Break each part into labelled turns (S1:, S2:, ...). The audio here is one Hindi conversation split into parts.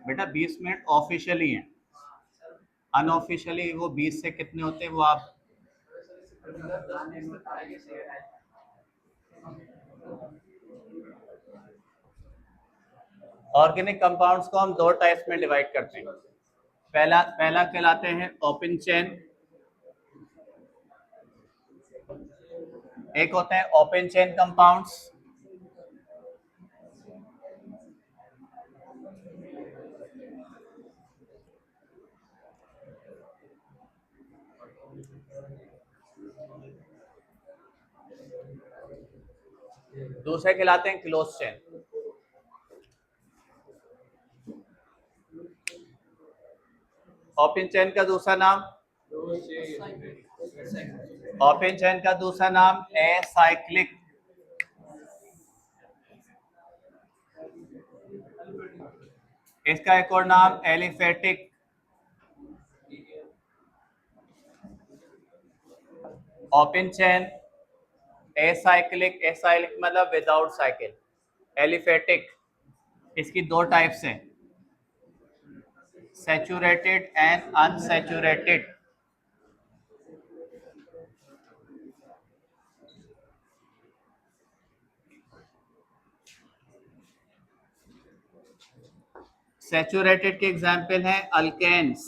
S1: बेटा 20 मिनट ऑफिशियली हैं, अनऑफिशियली वो 20 से कितने होते हैं वो आप ऑर्गेनिक कंपाउंड्स को हम दो टाइप्स में डिवाइड करते हैं। पहला पहला कहलाते हैं ओपन चेन, एक होते हैं ओपन चेन कंपाउंड्स, दूसरे कहलाते हैं क्लोज चेन। ओपन चेन का दूसरा नाम, ओपन चेन का दूसरा नाम एसाइक्लिक, इसका एक और नाम aliphatic, open chain acyclic, acyclic मतलब विदाउट साइकिल, एलिफेटिक इसकी दो टाइप्स हैं, सैचुरेटेड एंड अनसैचुरेटेड। सैचुरेटेड के एग्जाम्पल हैं अल्केन्स।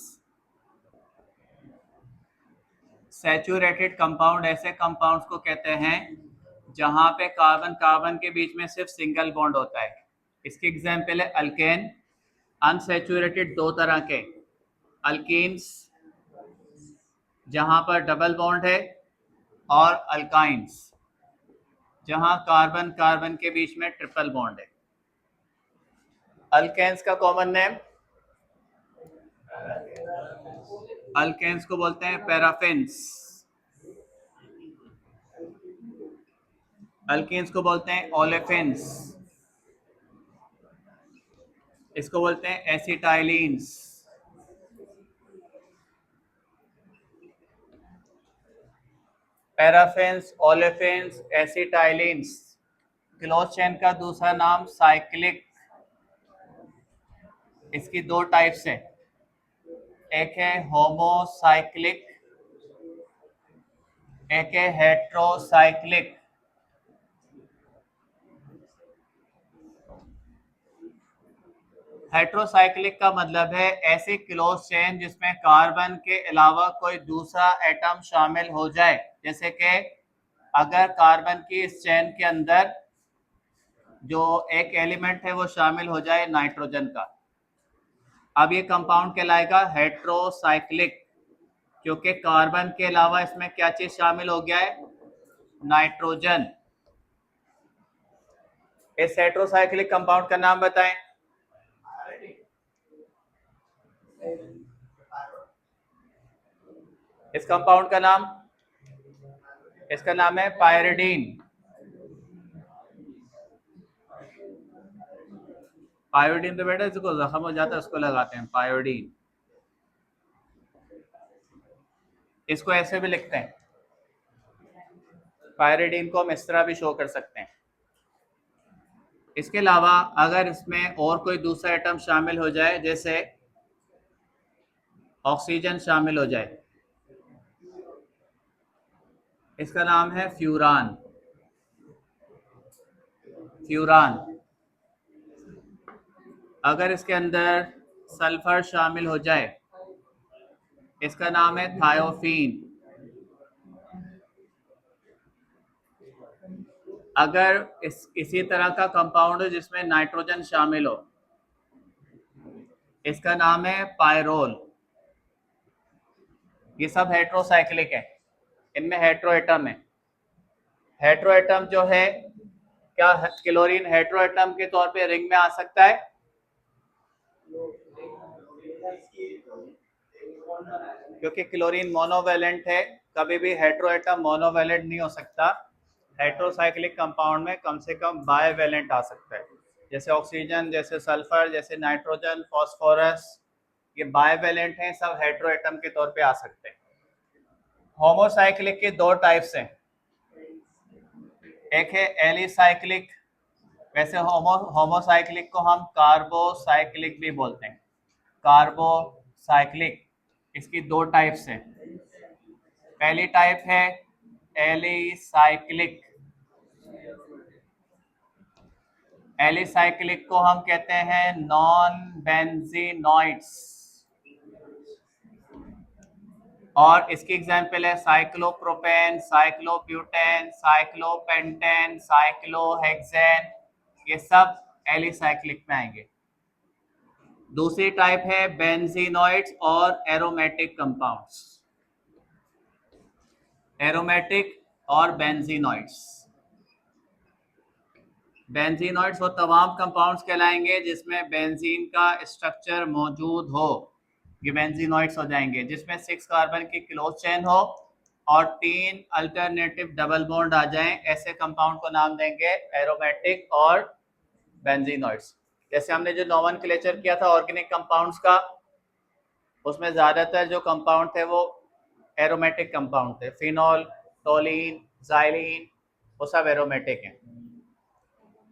S1: सैचुरेटेड कंपाउंड ऐसे कंपाउंड्स को कहते हैं जहां पे कार्बन कार्बन के बीच में सिर्फ सिंगल बॉन्ड होता है, इसके एग्जाम्पल है अल्केन। अनसैचुरेटेड दो तरह के, अल्कीन्स जहां पर डबल बॉन्ड है, और अल्काइंस जहां कार्बन कार्बन के बीच में ट्रिपल बॉन्ड है। अल्केन्स का कॉमन नेम, अल्केन्स को बोलते हैं पैराफिन्स, अल्कीन्स को बोलते हैं ओलेफिन्स, इसको बोलते हैं acetylenes. Paraffins, olefins, acetylenes. Close chain का दूसरा नाम साइक्लिक, इसकी दो टाइप्स हैं, एक है होमोसाइक्लिक, एक है हेट्रोसाइक्लिक। हेट्रोसाइक्लिक का मतलब है ऐसी क्लोज चेन जिसमें कार्बन के अलावा कोई दूसरा एटम शामिल हो जाए, जैसे कि अगर कार्बन की इस चेन के अंदर जो एक एलिमेंट है वो शामिल हो जाए नाइट्रोजन का, अब ये कंपाउंड कहलाएगा हेट्रोसाइक्लिक, क्योंकि कार्बन के अलावा इसमें क्या चीज शामिल हो गया है, नाइट्रोजन। इस हेट्रोसाइक्लिक कंपाउंड का नाम बताएं। इस कंपाउंड का नाम, इसका नाम है पायरिडीन। पायोडीन तो बेटा इसको जख्म हो जाता है उसको लगाते हैं पायोडीन, इसको ऐसे भी लिखते हैं, पायरिडीन को हम इस तरह भी शो कर सकते हैं। इसके अलावा अगर इसमें और कोई दूसरा एटम शामिल हो जाए, जैसे ऑक्सीजन शामिल हो जाए, इसका नाम है फ्यूरान, फ्यूरान। अगर इसके अंदर सल्फर शामिल हो जाए, इसका नाम है थायोफीन। अगर इसी तरह का कंपाउंड हो जिसमें नाइट्रोजन शामिल हो, इसका नाम है पायरोल। ये सब हेट्रोसाइक्लिक है, इनमें हेट्रोएटम है। हेट्रोएटम जो है, क्या क्लोरीन हेट्रोएटम के तौर पे रिंग में आ सकता है? क्योंकि क्लोरीन मोनोवेलेंट है, कभी भी हेट्रोएटम मोनोवेलेंट नहीं हो सकता। हेट्रोसाइक्लिक कंपाउंड में कम से कम बायवेलेंट आ सकता है, जैसे ऑक्सीजन, जैसे सल्फर, जैसे नाइट्रोजन, फास्फोरस, ये बायवेलेंट हैं, सब हेट्रोएटम के तौर पे आ सकते हैं। होमोसाइक्लिक के दो टाइप्स हैं, एक है एलिसाइक्लिक, वैसे होमोसाइक्लिक को हम कार्बोसाइक्लिक भी बोलते हैं। कार्बोसाइक्लिक। इसकी दो टाइप्स हैं। पहली टाइप है एलिसाइक्लिक। एलिसाइक्लिक को हम कहते हैं नॉन बेंजीनॉइड्स, और इसकी एग्जांपल है साइक्लोप्रोपेन, साइक्लोब्यूटेन, साइक्लोपेंटेन, साइक्लोहेक्सेन, ये सब एलिसाइक्लिक में आएंगे। दूसरी टाइप है बेंजीनॉइड्स और एरोमेटिक कंपाउंड्स। एरोमेटिक और बेंजीनॉइड्स। बेंजीनॉइड्स वो तमाम कंपाउंड्स कहलाएंगे जिसमें बेंजीन का स्ट्रक्चर मौजूद हो, ये बेंजीनॉइड्स हो जाएंगे। जिसमें 6 कार्बन की क्लोज चेन हो और 3 अल्टरनेटिव डबल बॉन्ड आ जाएं, ऐसे कंपाउंड को नाम देंगे एरोमेटिक और बेंजीनॉइड्स। जैसे हमने जो नोमेनक्लेचर किया था ऑर्गेनिक कंपाउंड्स का, उसमें ज्यादातर जो कंपाउंड थे वो एरोमेटिक कंपाउंड थे। फिनॉल, टोलिन, जाइलिन, वो सब एरोमेटिक हैं।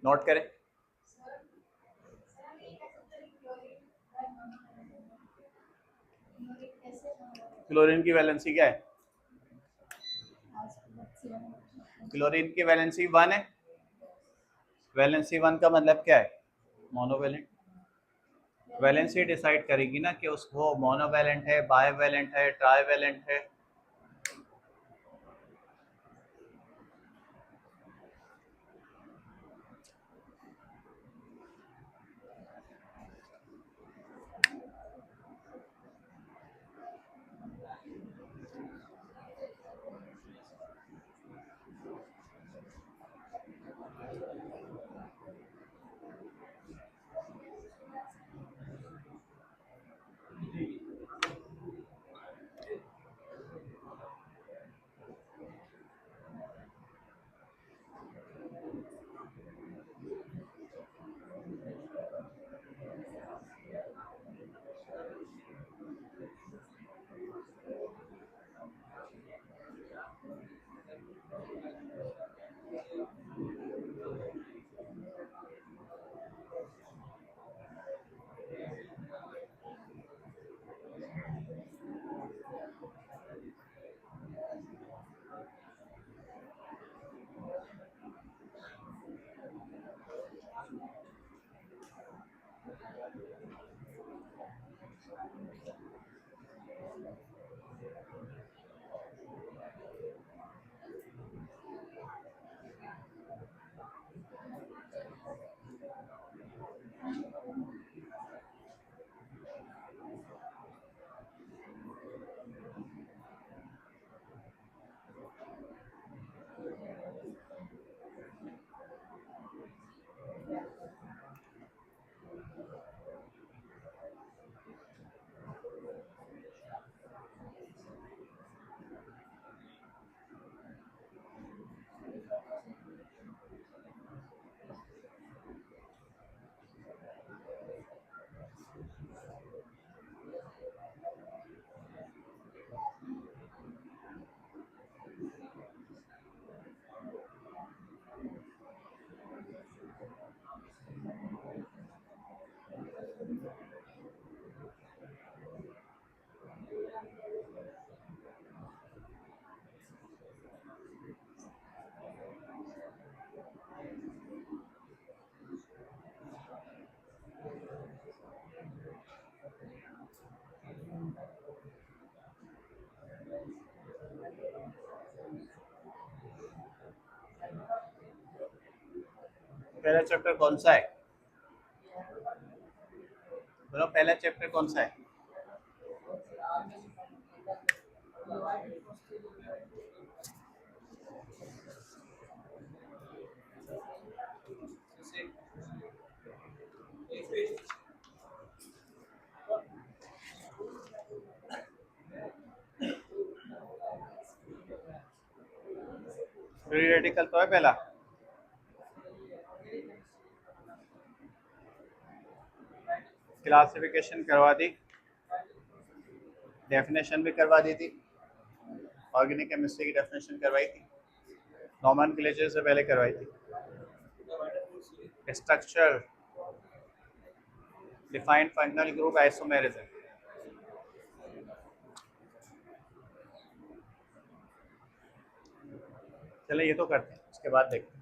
S1: नोट करें। क्लोरीन की वैलेंसी क्या है? क्लोरीन की वैलेंसी 1 है। वैलेंसी 1 का मतलब क्या है? मोनोवैलेंट। वैलेंसी डिसाइड करेगी ना कि उसको मोनोवैलेंट है, बाइवैलेंट है, ट्राइवैलेंट है। पहला चैप्टर कौन सा है? बोलो, पहला चैप्टर कौन सा है? फ्री रेडिकल तो है पहला। क्लासिफिकेशन करवा दी, डेफिनेशन भी करवा दी थी, ऑर्गेनिक केमिस्ट्री की डेफिनेशन करवाई थी, नोमेनक्लेचर से पहले करवाई थी, structure defined functional group isomerism. चलो ये तो करते हैं, उसके बाद देखते हैं।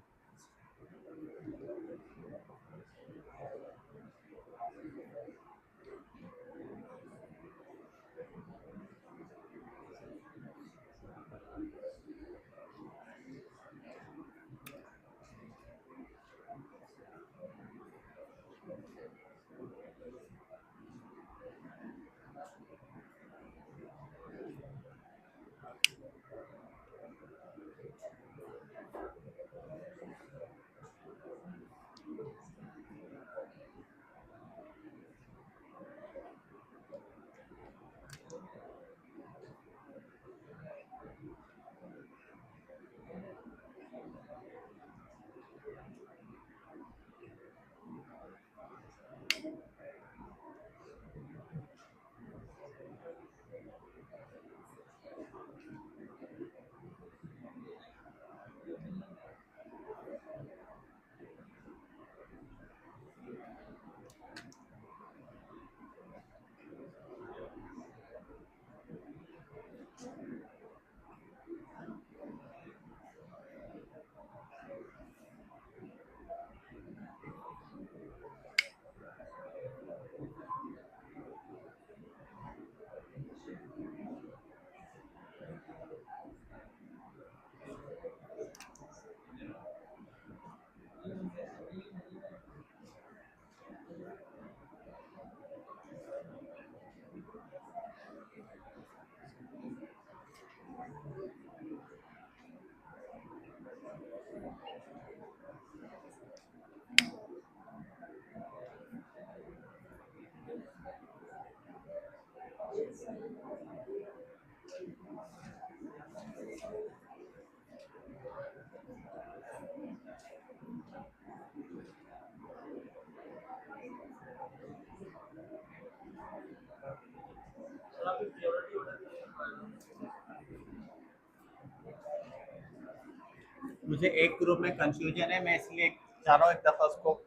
S1: मुझे एक ग्रुप में कंफ्यूजन है, मैं इसलिए चाह रहा हूँ एक दफ़ा उसको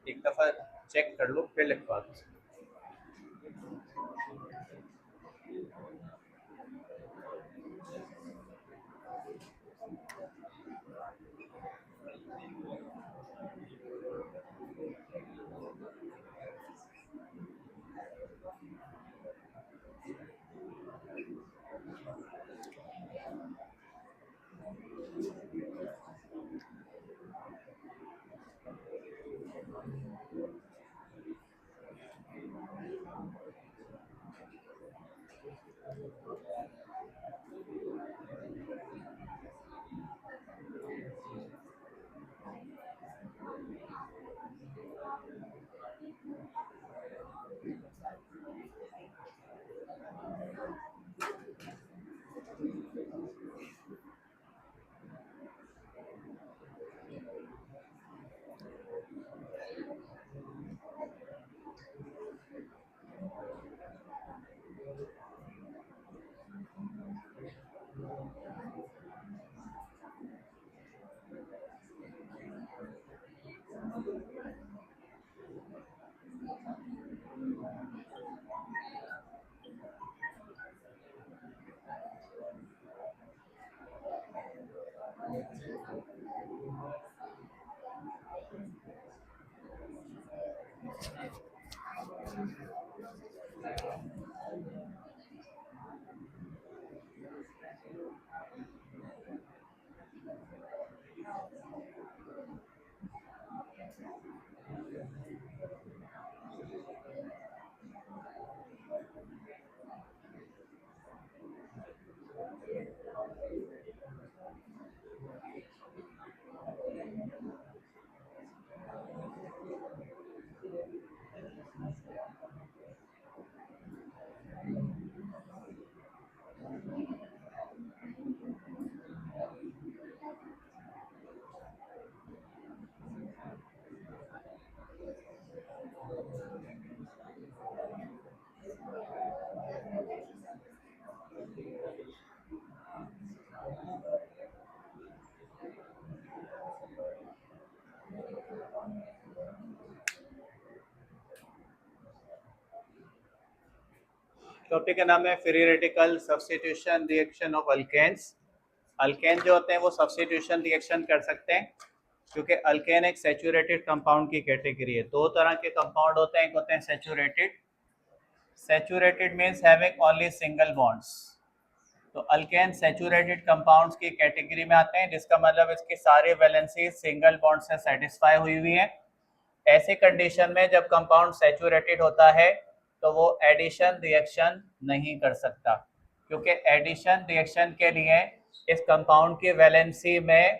S1: एक दफ़ा चेक कर लो फिर लिखवा दो। टॉपिक का नाम है free radical substitution reaction of alkanes. Alkane जो होते हैं वो सब्स्टिट्यूशन रिएक्शन कर सकते हैं, क्योंकि अल्केन एक सैचुरेटेड कंपाउंड की कैटेगरी है। दो तरह के कंपाउंड होते हैं, एक होते हैं saturated. Saturated means having only single bonds. तो अल्केन सैचुरेटेड कंपाउंड्स की कैटेगरी में आते हैं, जिसका मतलब इसकी सारी वैलेंसी सिंगल बॉन्ड से सेटिस्फाई हुई हुई है। ऐसी कंडीशन में जब कंपाउंड सैचुरेटेड होता है तो वो एडिशन रिएक्शन नहीं कर सकता, क्योंकि एडिशन रिएक्शन के लिए इस कंपाउंड की वैलेंसी में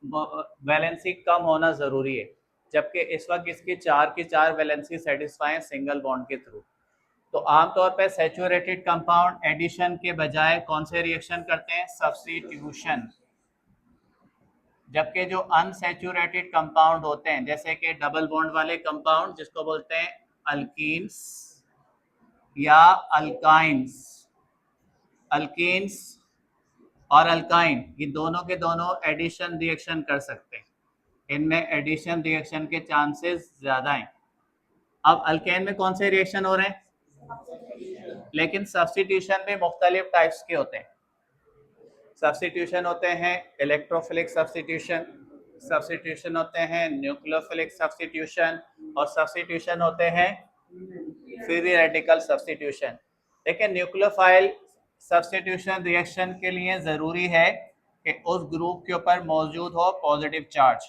S1: वैलेंसी कम होना ज़रूरी है, जबकि इस वक्त इसकी चार की चार वैलेंसी सेटिस्फाई है सिंगल बॉन्ड के थ्रू। तो आमतौर पे सैचुरेटेड कंपाउंड एडिशन के बजाय कौन से रिएक्शन करते हैं? सब्स्टिट्यूशन। जबकि जो अनसैचुरेटेड कंपाउंड होते हैं, जैसे कि डबल बॉन्ड वाले कंपाउंड जिसको बोलते हैं अल्कीन्स या अल्काइंस, अल्कीन्स और अल्काइन, ये दोनों के दोनों एडिशन रिएक्शन कर सकते हैं। इनमें एडिशन रिएक्शन के चांसेस ज्यादा हैं। अब अल्केन में कौन से रिएक्शन हो रहे हैं? लेकिन सब्स्टिट्यूशन भी मुख्तलिफ टाइप्स के होते हैं। सब्स्टिट्यूशन होते हैं इलेक्ट्रोफिलिक सब्स्टिट्यूशन, सब्स्टिट्यूशन होते हैं न्यूक्लियोफिलिक सब्स्टिट्यूशन, और सब्स्टिट्यूशन होते हैं फ्री रेडिकल सब्स्टिट्यूशन। लेकिन न्यूक्लियोफाइल सब्स्टिट्यूशन रिएक्शन के लिए ज़रूरी है कि उस ग्रुप के ऊपर मौजूद हो पॉजिटिव चार्ज,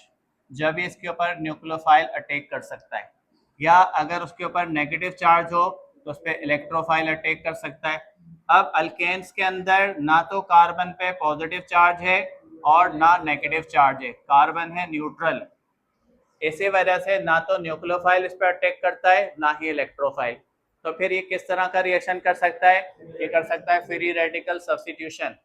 S1: जब इसके ऊपर न्यूक्लियोफाइल अटैक कर सकता है, या अगर उसके ऊपर नेगेटिव चार्ज हो तो उस पर इलेक्ट्रोफाइल अटैक कर सकता है। अब अल्केन्स के अंदर ना तो कार्बन पे पॉजिटिव चार्ज है और ना नेगेटिव चार्ज है, कार्बन है न्यूट्रल। इसी वजह से ना तो न्यूक्लियोफाइल इस पर अटैक करता है ना ही इलेक्ट्रोफाइल। तो फिर ये किस तरह का रिएक्शन कर सकता है? ये कर सकता है free radical substitution.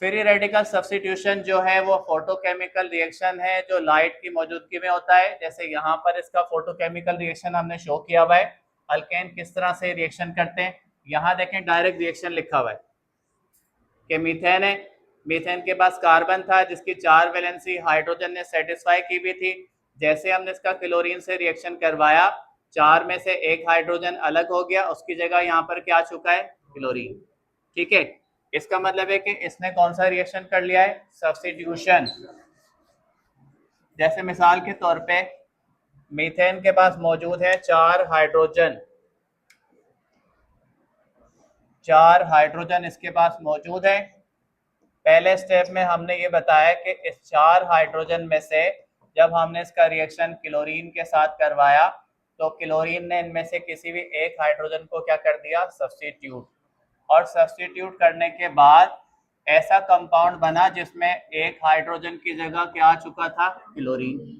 S1: Free radical substitution जो है वो फोटोकेमिकल रिएक्शन है जो लाइट की मौजूदगी में होता है। जैसे यहाँ पर इसका फोटोकेमिकल रिएक्शन हमने शो किया हुआ है। अल्केन किस तरह से रिएक्शन करते हैं, यहाँ देखें डायरेक्ट रिएक्शन लिखा हुआ है कि मीथेन है, मीथेन के पास कार्बन था जिसकी चार वैलेंसी हाइड्रोजन ने सेटिस्फाई की भी थी। जैसे हमने इसका क्लोरीन से रिएक्शन करवाया, चार में से एक हाइड्रोजन अलग हो गया, उसकी जगह यहाँ पर क्या आ चुका है? क्लोरीन। ठीक है, इसका मतलब है कि इसने कौन सा रिएक्शन कर लिया है? सब्स्टिट्यूशन। जैसे मिसाल के तौर पे मीथेन के पास मौजूद है चार हाइड्रोजन, चार हाइड्रोजन इसके पास मौजूद है। पहले स्टेप में हमने ये बताया कि इस चार हाइड्रोजन में से जब हमने इसका रिएक्शन क्लोरीन के साथ करवाया तो क्लोरीन ने इनमें से किसी भी एक हाइड्रोजन को क्या कर दिया? सब्स्टिट्यूट। और सब्स्टिट्यूट करने के बाद ऐसा कंपाउंड बना जिसमें एक हाइड्रोजन की जगह क्या आ चुका था? क्लोरीन।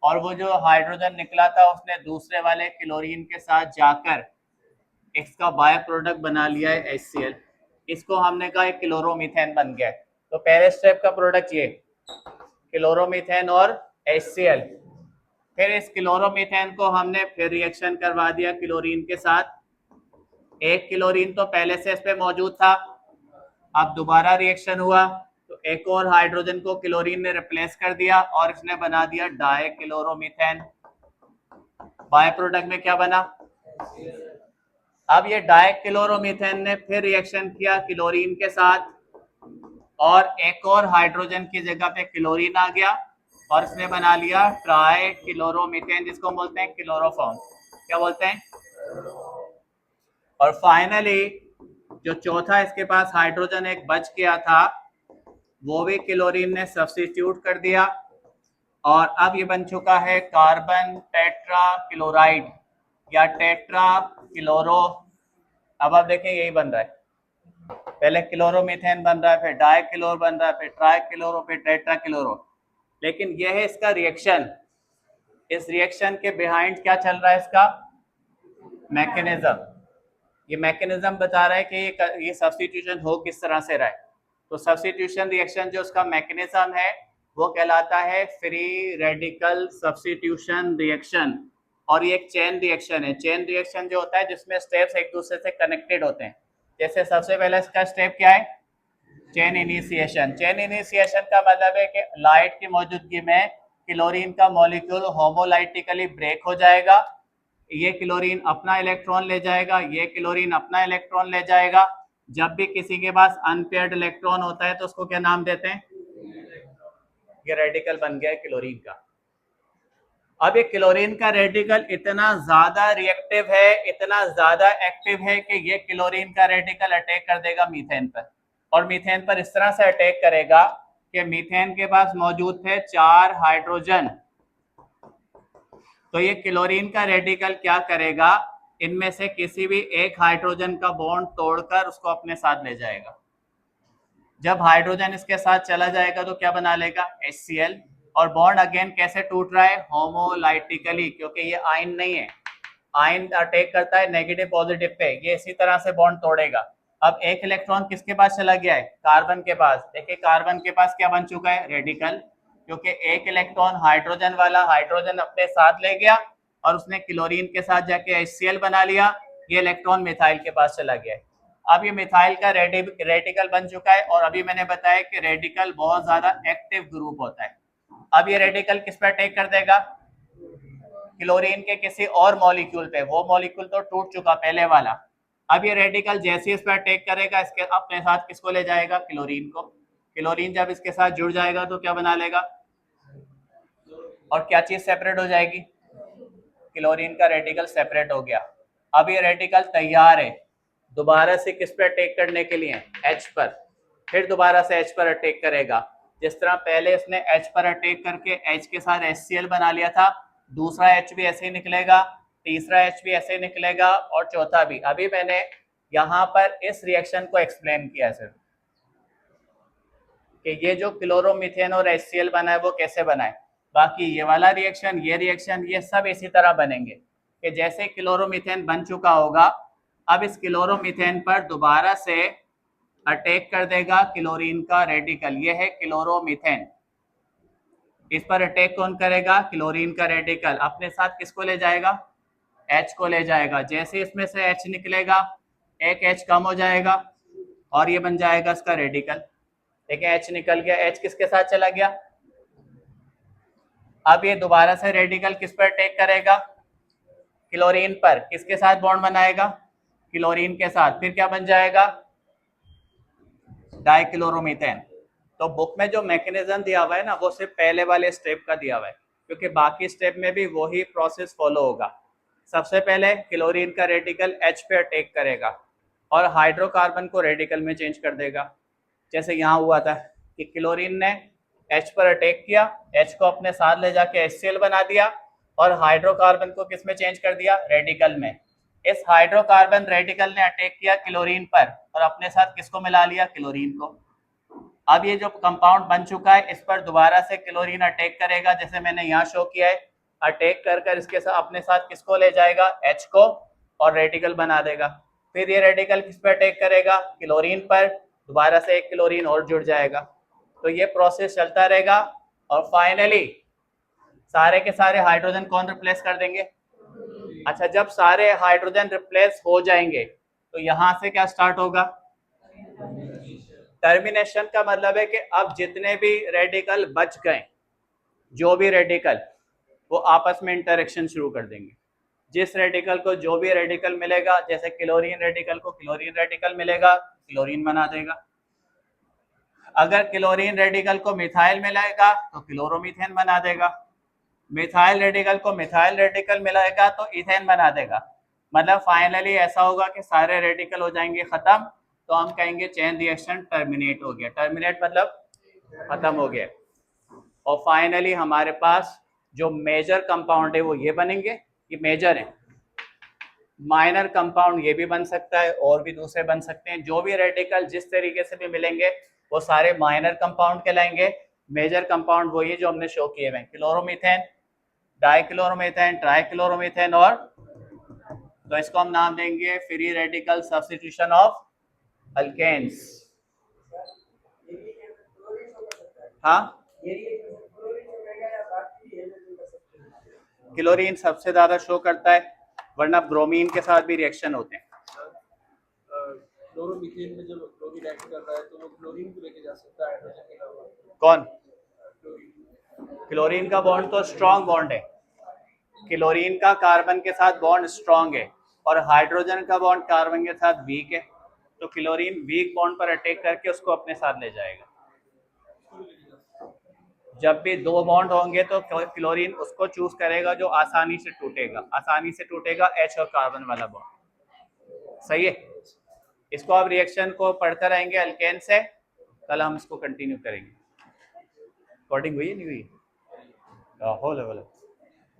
S1: और वो जो हाइड्रोजन निकला था उसने दूसरे वाले क्लोरीन के साथ जाकर इसका बाय प्रोडक्ट बना लिया है HCl। इसको हमने कहा एक क्लोरोमीथेन बन गया। तो पहले स्टेप का प्रोडक्ट ये क्लोरोमीथेन और HCl। फिर इस क्लोरोमीथेन को हमने फिर रिएक्शन करवा दिया क्लोरीन के साथ। एक क्लोरीन तो पहले से इस पे मौजूद था, अब दोबारा रिएक्शन हुआ तो एक और हाइड्रोजन को क्लोरीन ने रिप्लेस कर दिया और इसने बना दिया डाई क्लोरोमीथेन। बाय प्रोडक्ट में क्या बना? अब ये डाई क्लोरोमीथेन ने फिर रिएक्शन किया क्लोरीन के साथ और एक और हाइड्रोजन की जगह पे क्लोरीन आ गया और इसने बना लिया ट्राई क्लोरोमीथेन, जिसको बोलते हैं क्लोरोफॉर्म। क्या बोलते हैं? और फाइनली जो चौथा इसके पास हाइड्रोजन एक बच गया था वो भी क्लोरीन ने सब्स्टिट्यूट कर दिया और अब ये बन चुका है कार्बन टेट्रा क्लोराइड या टेट्रा क्लोरो। अब आप देखें यही बन रहा है, पहले क्लोरोमीथेन बन रहा है, फिर डाई क्लोर बन रहा है, फिर ट्राई क्लोरो, फिर टेट्रा क्लोरो। लेकिन यह है इसका रिएक्शन। इस रिएक्शन के बिहाइंड क्या चल रहा है? इसका मैकेनिज्म। ये मैकेनिज्म बता रहा है कि ये सब्स्टिट्यूशन हो किस तरह से रहा है। तो सब्स्टिट्यूशन रिएक्शन जो उसका मैकेनिज्म है वो कहलाता है फ्री रेडिकल सब्स्टिट्यूशन रिएक्शन। और ये एक चेन रिएक्शन है। चेन रिएक्शन जो होता है जिसमें स्टेप्स एक दूसरे से कनेक्टेड होते हैं। जैसे सबसे पहले इसका स्टेप क्या है? Chain initiation. चेन इनिशिएशन का मतलब है कि लाइट की मौजूदगी में क्लोरीन का मॉलिक्यूल होमोलाइटिकली ब्रेक हो जाएगा ये क्लोरीन अपना इलेक्ट्रॉन ले जाएगा, ये क्लोरीन अपना इलेक्ट्रॉन ले जाएगा। जब भी किसी के पास अनपेयर्ड इलेक्ट्रॉन होता है तो उसको क्या नाम देते हैं? ये रेडिकल बन गया है क्लोरीन का। अब ये क्लोरीन का रेडिकल इतना ज्यादा रिएक्टिव है, इतना ज्यादा एक्टिव है कि ये क्लोरीन का रेडिकल अटैक कर देगा मीथेन पर। और मीथेन पर इस तरह से अटैक करेगा कि मीथेन के पास मौजूद थे 4 हाइड्रोजन। तो ये क्लोरीन का रेडिकल क्या करेगा, इनमें से किसी भी एक हाइड्रोजन का बॉन्ड तोड़कर उसको अपने साथ ले जाएगा। जब हाइड्रोजन इसके साथ चला जाएगा तो क्या बना लेगा? HCl। और बॉन्ड अगेन कैसे टूट रहा है? होमोलाइटिकली, क्योंकि ये आयन नहीं है। आयन अटैक करता है नेगेटिव पॉजिटिव पे, ये इसी तरह से बॉन्ड तोड़ेगा। अब एक इलेक्ट्रॉन किसके पास चला गया है? कार्बन के पास। देखिए कार्बन के पास क्या बन चुका है? रेडिकल। क्योंकि एक इलेक्ट्रॉन हाइड्रोजन वाला हाइड्रोजन अपने साथ ले गया और उसने क्लोरीन के साथ जाके HCl बना लिया। ये इलेक्ट्रॉन मिथाइल के पास चला गया है। अब ये मिथाइल का रेडिकल बन चुका है। और अभी मैंने बताया कि रेडिकल बहुत ज्यादा एक्टिव ग्रुप होता है। अब ये रेडिकल किस पर अटैक कर देगा? क्लोरीन के किसी और मॉलिक्यूल पे। वो मॉलिक्यूल तो टूट चुका पहले वाला। अब ये रेडिकल जैसे इस पर अटैक करेगा, इसके अपने साथ किसको ले जाएगा? क्लोरीन को। क्लोरीन जब इसके साथ जुड़ जाएगा तो क्या बना लेगा? और क्या चीज सेपरेट हो जाएगी? क्लोरीन का रेडिकल सेपरेट हो गया। अब ये रेडिकल तैयार है दोबारा से किस पर अटैक करने के लिए? H पर। फिर दोबारा से H पर अटैक करेगा। जिस तरह पहले इसने H पर अटैक करके H के साथ HCl बना लिया था, दूसरा H भी ऐसे ही निकलेगा, तीसरा H भी ऐसे ही निकलेगा और चौथा भी। अभी मैंने यहाँ पर इस रिएक्शन को एक्सप्लेन किया सिर्फ कि ये जो क्लोरोमीथेन और HCl बना है वो कैसे बना है। बाकी ये वाला रिएक्शन, ये सब इसी तरह बनेंगे कि जैसे क्लोरोमीथेन बन चुका होगा, अब इस क्लोरोमीथेन पर दोबारा से अटैक कर देगा क्लोरीन का रेडिकल। ये है क्लोरोमीथेन। इस पर अटैक कौन करेगा? क्लोरीन का रेडिकल। अपने साथ किसको ले जाएगा? H को ले जाएगा। जैसे इसमें से H निकलेगा, एक H कम हो जाएगा और ये बन जाएगा इसका रेडिकल। देखिए H निकल गया, H किसके साथ चला गया? अब ये दोबारा से रेडिकल किस पर अटैक करेगा? क्लोरीन पर। किसके साथ बॉन्ड बनाएगा? क्लोरीन के साथ। फिर क्या बन जाएगा? डाइक्लोरोमीथेन। तो बुक में जो मैकेनिज्म दिया हुआ है ना, वो सिर्फ पहले वाले स्टेप का दिया हुआ है, क्योंकि बाकी स्टेप में भी वही प्रोसेस फॉलो होगा। सबसे पहले क्लोरीन का रेडिकल H पे अटैक करेगा और हाइड्रोकार्बन को रेडिकल में चेंज कर देगा। जैसे यहाँ हुआ था कि क्लोरीन ने H पर अटैक किया, H को अपने साथ ले जाके HCl बना दिया और हाइड्रोकार्बन को किस में चेंज कर दिया? रेडिकल में। इस हाइड्रोकार्बन रेडिकल ने अटैक किया क्लोरीन पर और अपने साथ किसको मिला लिया? क्लोरीन को। अब ये जो कंपाउंड बन चुका है, इस पर दोबारा से क्लोरीन अटैक करेगा, जैसे मैंने यहाँ शो किया है। अटैक कर इसके साथ अपने साथ किसको ले जाएगा? H को, और रेडिकल बना देगा। फिर ये रेडिकल किस पर अटैक करेगा? क्लोरीन पर। दोबारा से एक क्लोरीन और जुड़ जाएगा। तो ये प्रोसेस चलता रहेगा और फाइनली सारे के सारे हाइड्रोजन कौन रिप्लेस कर देंगे? अच्छा, जब सारे हाइड्रोजन रिप्लेस हो जाएंगे तो यहां से क्या स्टार्ट होगा? टर्मिनेशन का मतलब है कि अब जितने भी रेडिकल बच गए, जो भी रेडिकल, वो आपस में इंटरेक्शन शुरू कर देंगे। जिस रेडिकल को जो भी रेडिकल मिलेगा, जैसे क्लोरीन रेडिकल को क्लोरीन रेडिकल मिलेगा, क्लोरीन बना देगा। अगर क्लोरीन रेडिकल को मिथाइल मिलेगा तो क्लोरोमीथेन बना देगा। मिथाइल रेडिकल को मिथाइल रेडिकल मिलेगा तो इथेन बना देगा। मतलब फाइनली ऐसा होगा कि सारे रेडिकल हो जाएंगे खत्म, तो हम कहेंगे चेन रिएक्शन टर्मिनेट हो गया। टर्मिनेट मतलब खत्म हो गया। और फाइनली हमारे पास जो मेजर कंपाउंड है वो ये बनेंगे, ये मेजर है। माइनर कंपाउंड ये भी बन सकता है और भी दूसरे बन सकते हैं। जो भी रेडिकल जिस तरीके से भी मिलेंगे वो सारे माइनर कंपाउंड कहलाएंगे। मेजर कंपाउंड वही है जो हमने शो किए हुए, क्लोरोमीथेन, डाइक्लोरोमीथेन, ट्राइक्लोरोमीथेन, और तो इसको हम नाम देंगे free radical substitution of alkanes. हाँ, क्लोरीन सबसे ज्यादा शो करता है, वरना ब्रोमीन के साथ भी रिएक्शन होते हैं।
S2: क्लोरोमीथेन में जब क्लोरीन एक्ट कर रहा है तो वो क्लोरीन को लेके जा सकता है हाइड्रोजन के अलावा।
S1: कौन? क्लोरीन का बॉन्ड तो स्ट्रॉन्ग बॉन्ड है। क्लोरीन का कार्बन के साथ बॉन्ड स्ट्रांग है और हाइड्रोजन का बॉन्ड कार्बन के साथ वीक है, तो क्लोरीन वीक बॉन्ड पर अटैक करके उसको अपने साथ ले जाएगा। जब भी दो बॉन्ड होंगे तो क्लोरीन उसको चूज करेगा जो आसानी से टूटेगा H और कार्बन वाला बॉन्ड। सही है, इसको आप रिएक्शन को पढ़ते रहेंगे अल्केन से, कल हम इसको कंटिन्यू करेंगे। रिकॉर्डिंग हुई है नहीं हुई? हो लेवल